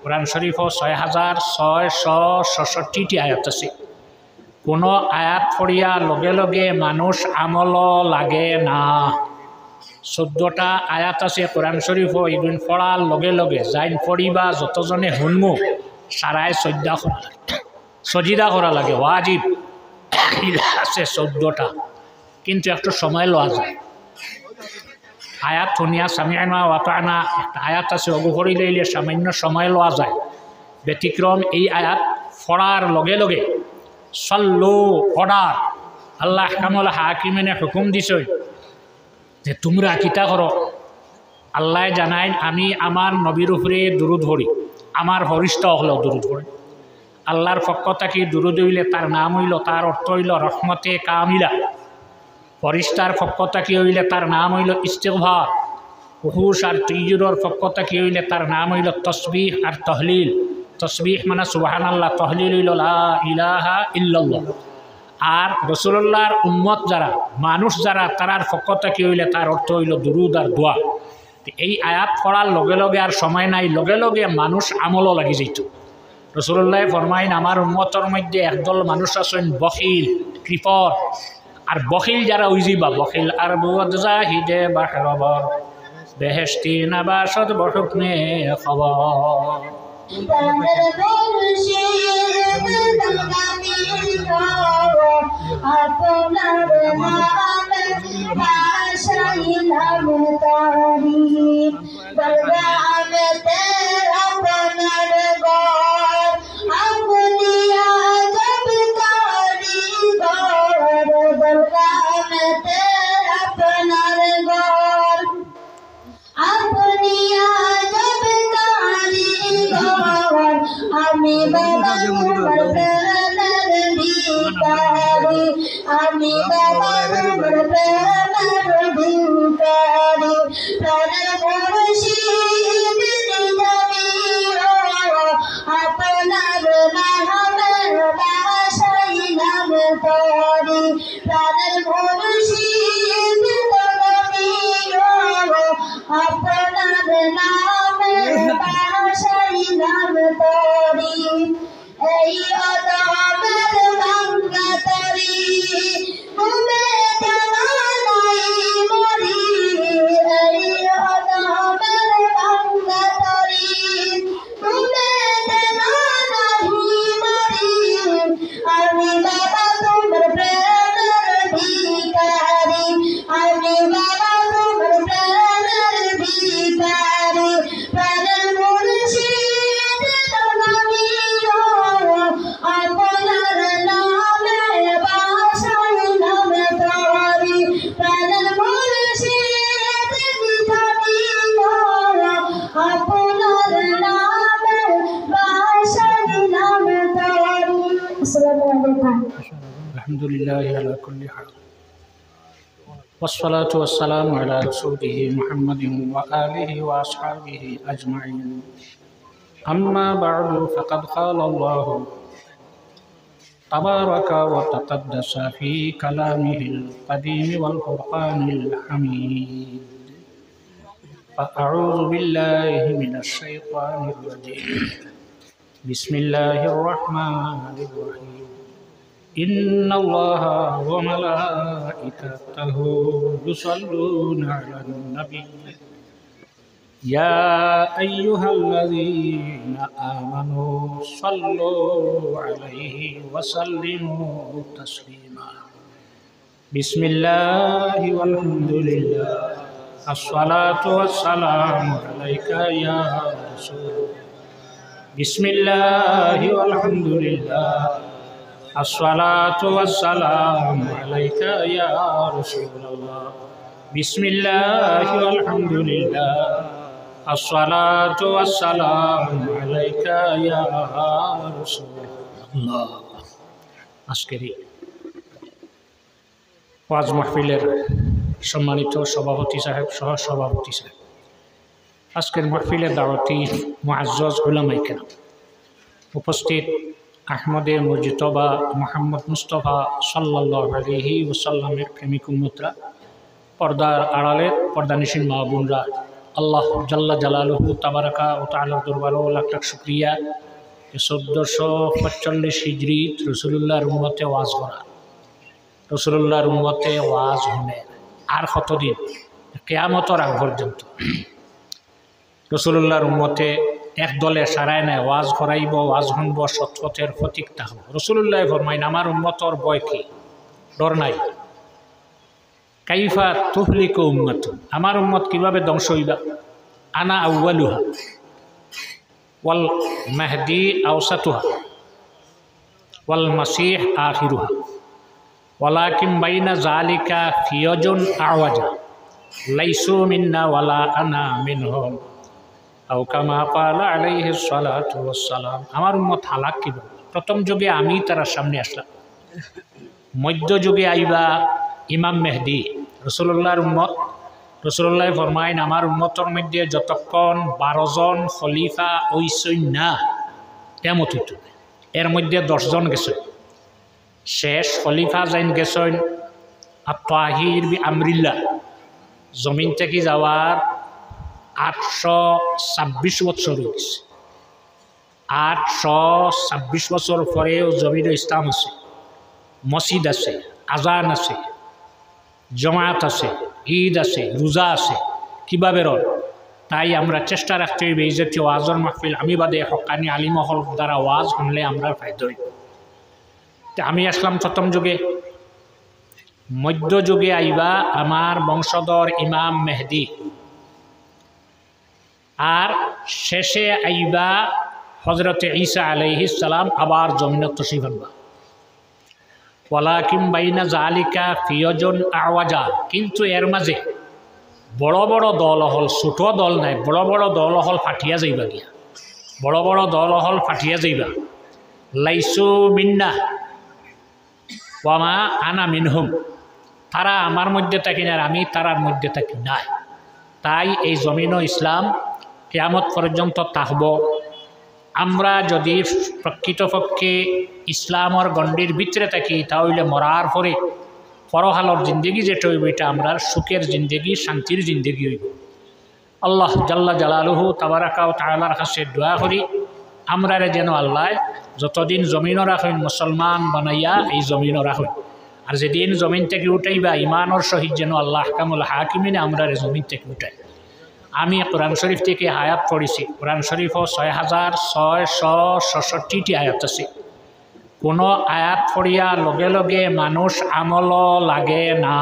কোরআন শরীফ 6666টি আয়াত আছে। কোনো আয়াত পড়িয়া লগে লগে মানুষ আমল লাগে না। 14টা আয়াত আছে কোরআন শরীফ, এগুলো পড়ার লগে লগে যাইন পড়িবা যতজনে শুনমু সারায় সজিদা করা লাগে, ওয়াজিব আছে 14টা, কিন্তু একটু সময় লওয়া যায়। আয়াত শুনিয়া সামিআনা ওয়া আতা'না একটা আয়াত আছে, অগু করি লইলে সামান্য সময় লওয়া যায়। ব্যতিক্রম এই আয়াত পড়ার লগে লগে সল্লু অর্ডার, আল্লাহ আহকামুল হাকিমিনে হুকুম দিছে যে তোমরা কিতা করো। আল্লাহ জানাই আমি আমার নবীর উপরে দুরুদ পড়ি, আমার হরিষ্ঠ হলেও দুরুদ পড়ি। আল্লাহর পক্ষ থেকে দুরুদ হইলে তার নাম হইল, তার অর্থ হইল রহমতে কামিলা। ফরিস্তার পক্ষ থেকে হইলে তার নাম হইল ইস্তিগফার। উহুশ আর তিজুরের পক্ষ থেকে হইলে তার নাম হইল তসবিহ আর তহলিল। তসবিহ মানে সুবহানাল্লাহ, তহলিল হইল লা ইলাহা ইল্লাল্লাহ। আর রাসূলুল্লাহর উম্মত যারা, মানুষ যারা, তারার পক্ষ থেকে হইলে তার অর্থ হইল দুরুদ আর দোয়া। এই আয়াত পড়ার লগে লগে আর সময় নাই, লগে লগে মানুষ আমলও লাগি যেত। রাসূলুল্লাহ ফরমাইন আমার উম্মতের মধ্যে একদল মানুষ আছেন বখিল, কৃপণ। আর বখিল যারা উইজিবা, বখিল আর বুদ জাহিদে বাহরবর বেহেশতি নাবাসত বহুকনে খবর। আলহামদুলিল্লাহ আলা কুল্লি হাল والصلاة والسلام على رسوله محمد وآله وأصحابه أجمعين أما بعد فقد قال الله تبارك وتقدس في كلامه القديم والفرقان الحميد فأعوذ بالله من الشيطان الرجيم بسم الله الرحمن الرحيم إن الله وملائكته يصلون على النبي يا أيها الذين آمنوا صلوا عليه وسلموا تسليما بسم الله والحمد لله الصلاة والسلام عليك يا رسول بسم الله والحمد لله الصلاة والسلام عليك يا رسول الله بسم الله والحمد لله الصلاة والسلام عليك يا رسول الله আজকের ওয়াজ মাহফিলের সম্মানিত সভাপতি সাহেব, সহ সভাপতি সাহেব, আজকের মাহফিলের দাওয়াতি মুআজ্জাজ উলামায়ে কেরাম, উপস্থিত আহমদে মুজতবা মোহাম্মদ মুস্তফা সাল্লাল্লাহু আলাইহি ওয়াসাল্লামের প্রেমিক উম্মতরা, পর্দার আড়ালের পর্দানিশীন মা বোনরা, আল্লাহ জাল্লা জালালুহু তাবারাকা ও তাআলার দরবারে লাখ লাখ শুকরিয়া 1445 হিজরিত রাসূলুল্লাহর উম্মতে ওয়াজ করা, রাসূলুল্লাহর উম্মতে ওয়াজ শুনে আর কতদিন কিয়ামতের আগ পর্যন্ত রাসূলুল্লাহর উম্মতে একদলে সারায় নাই ওয়াজ করাইব, ওয়াজ শুনব, সৎপথের ফতিক থাকব। রাসূলুল্লাহ ফরমাইন আমার উম্মতর ভয় কি, ডর নাই। কাইফা তুহলিকু উম্মত, আমার উম্মত কিভাবে ধ্বংস হইবা। আনা আউয়ালুহা ওয়াল মাহদি আওসাতুহা ওয়াল মাসিহ আখিরুহা ওয়ালাকিন বাইনা যালিকা ফিয়াজুন আওয়াজা লাইসু মিন্না ওয়ালা আনা মিনহুম আও কামা ক্বালা আলাইহিস সালাতু ওয়াস সালাম। আমার উম্মত হালাক কিবা। প্রথম যুগে আমি তার সামনে আসলাম, মধ্যযুগে আইবা ইমাম মেহদি রাসূলুল্লাহর উম্মত। রাসূলুল্লাহ ফরমাইন আমার উম্মতর মধ্যে যতক্ষণ 12 জন খলিফা হইছেন না কিয়ামত হইত, এর মধ্যে 10 জন গেছে। শেষ খলিফা যাইন গেছেন আত-তাহির বি আমরিল্লাহ, জমিন থেকে যাওয়ার 826 বছর হয়েছে। 826 বছর পরেও জমিন ইসলাম আছে, মসজিদ আছে, আজান আছে, জমাত আছে, ঈদ আছে, রোজা আছে। কীভাবে রয়? তাই আমরা চেষ্টা রাখতে হইবে এই জাতীয় ওয়াজর মাহফিল আমি বাদে হক্কানি আলিমহল দ্বারা ওয়াজ শুনলে আমরা ফায়দা হইব। আমি আসলাম প্রথম যুগে, মধ্যযুগে আইবা আমার বংশধর ইমাম মেহদি, আর শেষে আইবা হজরতে ঈসা আলাইহিস সালাম আবার জমিনত তশরিফ আনবা। ওয়ালাকিন বাইনা যালিকা ফিয়াজুন আওয়াজা, কিন্তু এর মাঝে বড় বড় দল হল, ছোট দল নাই, বড় বড় দল হল ফাটিয়া যাইবা গিয়া, বড় বড় দল হল ফাটিয়া যাইবা। লাইসু মিন্না ওয়ামা আনা মিনহুম, তারা আমার মধ্যে থাকি না আর আমি তারার মধ্যে থাকি নাই। তাই এই জমিন ইসলাম কিয়ামত পর্যন্ত থাকব। আমরা যদি প্রকৃতপক্ষে ইসলামর গণ্ডির ভিতরে থাকি তাহলে মরার পরে পরহালর জিন্দগি যেটা হইব এটা আমরা সুখের জিন্দগি, শান্তির জিন্দগি হইব। আল্লাহ জাল্লা জালালুহু তাবারাকা ও তাআলার কাছে দোয়া করি আমরা যেন আল্লাহ যতদিন জমিনও রাখেন মুসলমান বানাইয়া এই জমিনও রাখেন, আর যেদিন জমিন থেকে উঠাইবা ইমানর সহিত যেন আল্লাহ আহকামুল হাকিমিনে আমরা জমিন থেকে উঠাই। আমি কোরআন শরীফ থেকে আয়াত পড়েছি, কোরআন শরীফও 6666টি আয়াত আছে। কোনো আয়াত পড়িয়া লগে লগে মানুষ আমল লাগে না।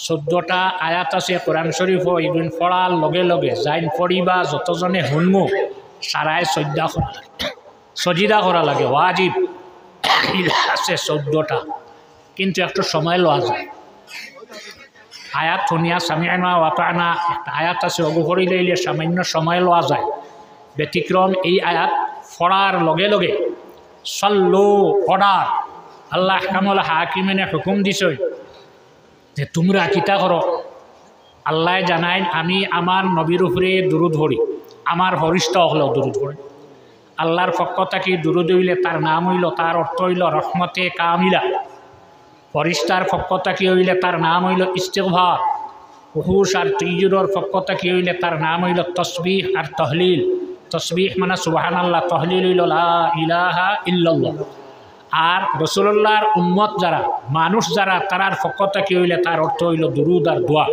14টা আয়াত আছে কোরআন শরীফও, এগুলো পড়ার লগে লগে যাইন পড়িবা যতজনে শুনমু সারায় সজিদা করা লাগে, ওয়াজিব আছে 14টা, কিন্তু একটু সময় লওয়া যায়। আয়াত শুনিয়া সামিআনা ওয়া আতানা একটা আয়াত আছে, অগু পড়ি লইলে সামান্য সময় লওয়া যায়। ব্যতিক্রম এই আয়াত পড়ার লগে লগে সল্লু অর্ডার, আল্লাহ আহকামুল হাকিমিনে হুকুম দিছে যে তোমরা কিতা করো। আল্লাহ জানাইন আমি আমার নবীর উপরে দুরুদ পড়ি, আমার হরিষ্ঠ হলেও দুরুদ পড়ি। আল্লাহর পক্ষ থেকে দুরুদ হইলে তার নাম হইল, তার অর্থ হইল রহমতে কামিলা। ফরিস্তার পক্ষ থেকে হইলে তার নাম হইল ইস্তিগফার। হুশ আর তিজুরর পক্ষ থেকে হইলে তার নাম হইল তসবিহ আর তহলিল। তসবিহ মানে সুবহানাল্লাহ, তহলিল হইল লা ইলাহা ইল্লাল্লাহ। আর রাসূলুল্লাহর উম্মত যারা, মানুষ যারা, তারার পক্ষ থেকে হইলে তার অর্থ হইল দুরুদ আর দোয়া।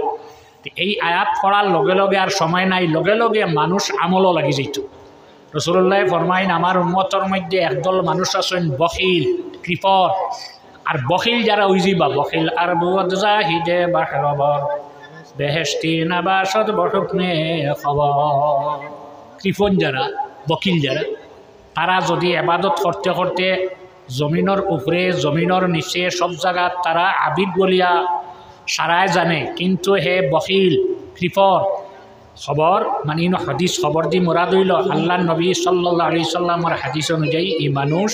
এই আয়াত পড়ার লগে লগে আর সময় নাই, লগে লগে মানুষ আমলও লাগি যাইত। রাসূলুল্লাহ ফরমাইন আমার উম্মতর মধ্যে একদল মানুষ আছেন বখিল, কৃপণ। আর বখিল যারা ওই যাবা, বখিল আর বুয়াদজাহিদে বাহরবর বেহেশতি নাবাসত বহুকমে খবর। কৃপণ যারা, বকিল যারা, তারা যদি ইবাদত করতে করতে জমিনের উপরে জমিনের নিচে সব জায়গা তারা আবিদ বলিয়া সারায় জানে, কিন্তু হে বকিল কৃপণ খবর মানে হাদিস খবর দি মোরাদ হইল আল্লাহ নবী সাল্লাল্লাহু আলাইহি সাল্লামের হাদিস অনুযায়ী এই মানুষ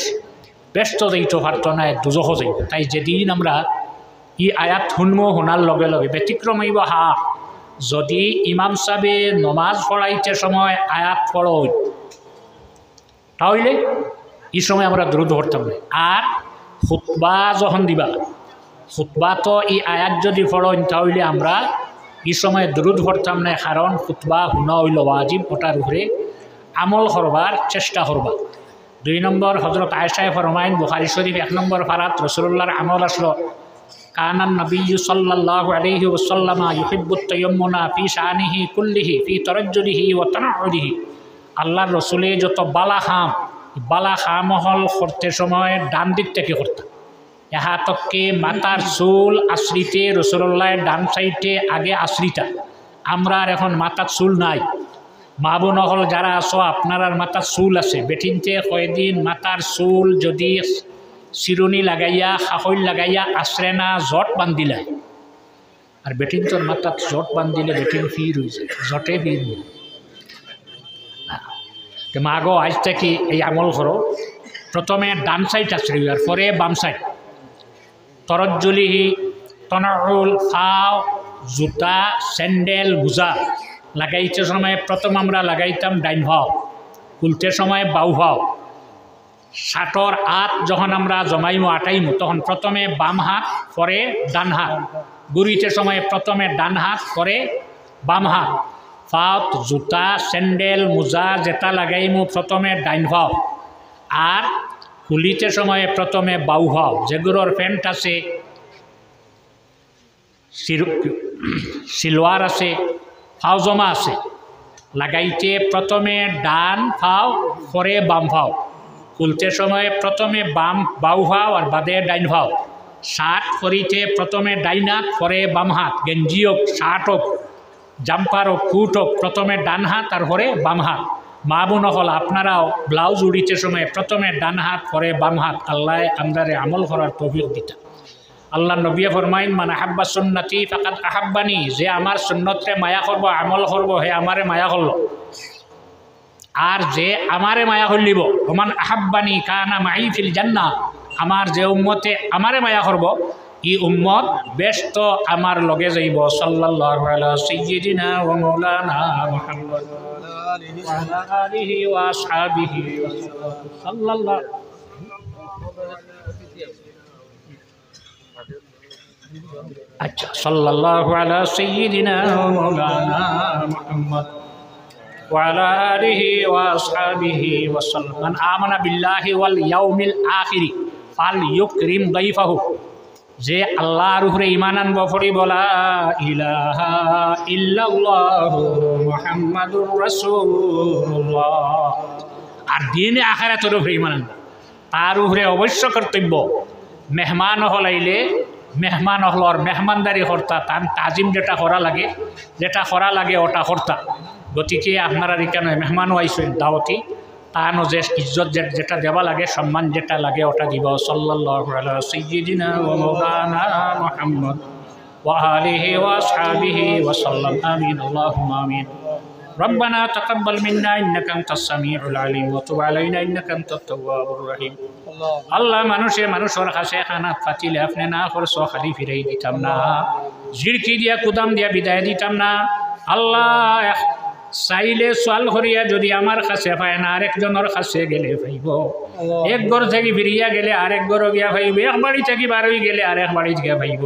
ব্যস্ত যাইতে পারত না, দুজখ যাইব। তাই যেদিন আমরা ই আয়াত শুনবো, শোনার লগে লগে ব্যতিক্রম হইব হা যদি ইমাম সাহেবে নমাজ পড়াইতে সময় আয়াত পড়ো তাহলে এই সময় আমরা দ্রুত পড়তাম না। আর খুতবা যখন দিবা, খুতবা তো এই আয়াত যদি পড়েন তাহলে আমরা এই সময় দুরুদ পড়তাম না, কারণ খুতবা হুনা হইল ওয়াজিব, ওটার উপরে আমল করবার চেষ্টা করবা। 2 নম্বর হজরত আয়েশায় ফরমাইন বুখারী শরীফ 1 নম্বর ফারাত রাসূলুল্লাহর আমল আসলো কানান নবিয়্যু সাল্লাল্লাহু আলাইহি ওয়াসাল্লাম ইউহিব্বুত তায়াম্মুনা ফি শানিহি কুল্লিহি ফি তারাজ্জুলিহি ওয়া তানাউদিহি। আল্লাহর রসুলে যত বালা খাম হল করতে সময় ডান দিক থেকে করতাম। এহাতককে মাথার চুল আশ্রিতে রসুল্লাহ ডান সাইডে আগে আশ্রিতা। আমরা আর এখন মাথার চুল নাই। মা বোন হল যারা আছো আপনার আর মাথার চুল আছে, বেটিনতে কয়দিন মাথার চুল যদি চিরুনি লাগাইয়া খাখৈল লাগাইয়া আশ্রে না জট বান্ধিলাই, আর বেটিন তোর মাথার জট বান্ধিলে বেটিন ফির হয়েছে, জটে ফির মা গো আজ থেকে এই আমল করো। প্রথমে ডান সাইড আশ্রয় আর পরে বাম সাইড। তরজ্জুলিহি তনাউল খাও জুতা স্যান্ডেল মোজা লাগাইতে সময় প্রথম আমরা লাগাইতাম ডাইন ভাও, খুলতে সময় বাউ ভাও। শার্টর হাত যখন আমরা জমাইমু আটাইমু তখন প্রথমে বাম হাত পরে ডান হাত। গুড়িতে সময় প্রথমে ডান হাত পরে বাম হাত। ফাওত জুতা স্যান্ডেল মোজা যেটা লাগাইমু প্রথমে ডাইন ভাও, আর খুলিতে সময়ে প্রথমে বাউ ভাও। যেগুলোর প্যান্ট আছে, সিলোয়ার আছে, ফাওজমা আছে, লাগাইতে প্রথমে ডান ফাও পরে বাম ফাও। খুলতে সময়ে প্রথমে বাউ ভাও আর বাদে ডাইন ভাও। শার্ট পরিতে প্রথমে ডাইন হাত পরে বাম হাত। গেঞ্জি হোক, শার্ট হোক, জাম্পার হোক, কুট হোক, প্রথমে ডান হাত আর পরে বাম হাত। মা বোন হল আপনারাও ব্লাউজ উড়িতে সময় প্রথমে ডান হাত পরে বাম হাত। আল্লাহ আমদারে আমল করার তৌফিক দিতা। আল্লাহ নবী ফরমাইন মান আহাব্বা সুন্নতি ফাকাদ আহাব্বানি, যে আমার সুন্নতরে মায়া করব আমল করব হে আমারে মায়া করলো, আর যে আমারে মায়া করলিব ওমান আহাব্বানি কানা মাই ফিল জান্নাহ, আমার যে উম্মতে আমারে মায়া করব ই উম্মত ব্যস্ত আমার লগে যাইব। সাল্লাল্লাহু আলা সাইয়্যিদিনা ওয়া মাওলানা মুহাম্মদ ওয়া আলা আলিহি ওয়া আসহাবিহি সাল্লাল্লাহু আচ্ছা সাল্লাল্লাহু আলা সাইয়্যিদিনা ওয়া মাওলানা মুহাম্মদ ওয়া আলা আলিহি ওয়া আসহাবিহি ওয়া সাল্লাম। মান আমানা বিল্লাহি ওয়াল ইয়াউমিল আখির ফালইউকরিম দাইফাহু, যে আল্লাহর উপরে ঈমান আনব পড়ি বলা ইলাহা ইল্লাল্লাহু মুহাম্মাদুর রাসূলুল্লাহ, আর দিনে আখিরাতের উপরে ঈমান আনব। তার উপরে অবশ্য কর্তব্য মেহমান হলাইলে মেহমান হলর মেহমানদারি কর্তা, তার তাজিম যেটা করা লাগে ওটা কর্তা। গতিকে আপনারা এখানে মেহমানও আইসেন দাওয়াতি, তানো যে ইজ্জত যেটা দেওয়া লাগে, সম্মান যেটা লাগে ওটা দিব। সাল্লাল্লাহু আলা সাইয়্যিদিনা ওয়া মাওলানা মুহাম্মদ ওয়া আলিহি ওয়া আসহাবিহি ওয়া সাল্লাম। আমিন আল্লাহুম্মা আমিন। ربنا تقبل منا إنك أنت السميع العليم وتب علينا إنك أنت التواب الرحيم। আল্লাহ মানুষের কাছে খানা ফাতিলে আপনি না করছো খালি ফিরাই দিতাম না, জিরকি দিয়া কুদাম দিয়া বিদায় দিতাম না। আল্লাহ চাইলে সোয়াল করিয়া যদি আমার কাছে পায় না আরেকজনের কাছে গেলে পাইব। এক ঘর থেকে ফিরিয়া গেলে আরেক ঘর গিয়া পাইব, এক বাড়ি থেকে বার হয়ে গেলে আরেক বাড়ি গিয়া পাইব।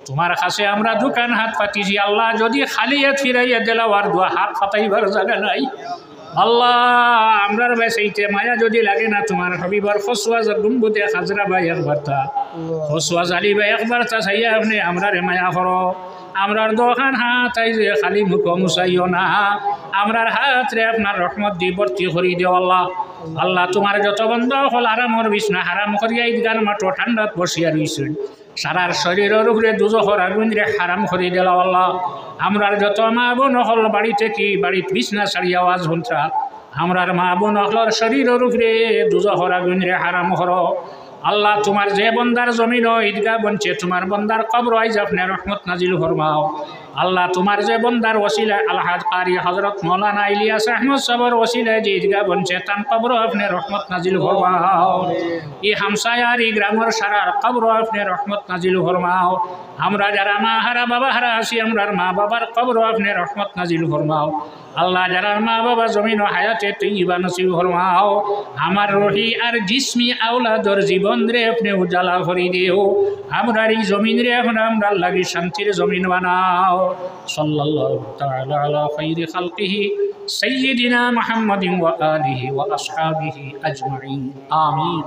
তোমার কাছে আমরা দোকান হাত পাতিছি আল্লাহ, যদি খালি হাত ফিরাইয়া দিলাও আর দোয়া হাত পাতাইবার জায়গা নাই। আল্লাহ আমরার বেসাইতে মায়া যদি লাগে না তোমার হবিবার ফসওয়াজ গুম্বুতে খাজরা ভাই একবার তা ফসওয়াজ আলী ভাই একবার তা চাইয়া আপনি আমরারে মায়া করো। আমরার দোকান হাত আই যে খালি মুখ মুসাইও না, আমরার হাত রে আপনার রহমত দি ভর্তি করি দিও আল্লাহ। আল্লাহ তোমার যত বন্ধ হল আরামর বিছনা হারাম করিয়া ঈদগার মাঠো ঠান্ডাত বসিয়া রইছেন, সারার শরীরের উপরে দুজখর আগুন রে হারাম করি দিল আল্লাহ। আমরার যত মা বোন হল বাড়ি থেকে বাড়িতে বিছনা ছাড়িয়া আওয়াজ হন্ত্রা, আমরার মা বোন হলর শরীরের উপরে দুজখর আগুন রে হারাম করো। আল্লাহ তোমার যে বন্দার জমিন ঈদগাহ বনছে তোমার বন্দার কবর আইজ আপনি রহমত নাজিল ফরমাও। আল্লাহ তোমার যে বন্দার ওসিলা আলহাজ কারি হযরত মাওলানা ইলিয়াস আহমদ সাহেবের ওসিলায় যে ঈদগাহ বনছে তার কবর আপনি রহমত নাজিল ফরমাও। এই হামসায়ার এই গ্রামের সারার কবর আপনি রহমত নাজিল ফরমাও। আমরা যারা মা হারা বাবা হারা আছি আমরার মা বাবার কবর আপনি রহমত নাজিল ফরমাও। আল্লাহ যারা মা বাবা জমিন ও হায়াতে তৈবা নসিব ফরমাও। আমার রহি আর জিসমি আওলাদর জীবন রে আপনি উজালা করি দিও। আমরার এই জমিন রে এখন আমরা লাগি শান্তির জমিন বানাও। সাল্লাল্লাহু তাআলা আলা খায়রি খালকিহি সাইয়্যিদিনা মুহাম্মাদিন ওয়া আলিহি ওয়া আসহাবিহি আজমাইন আমিন।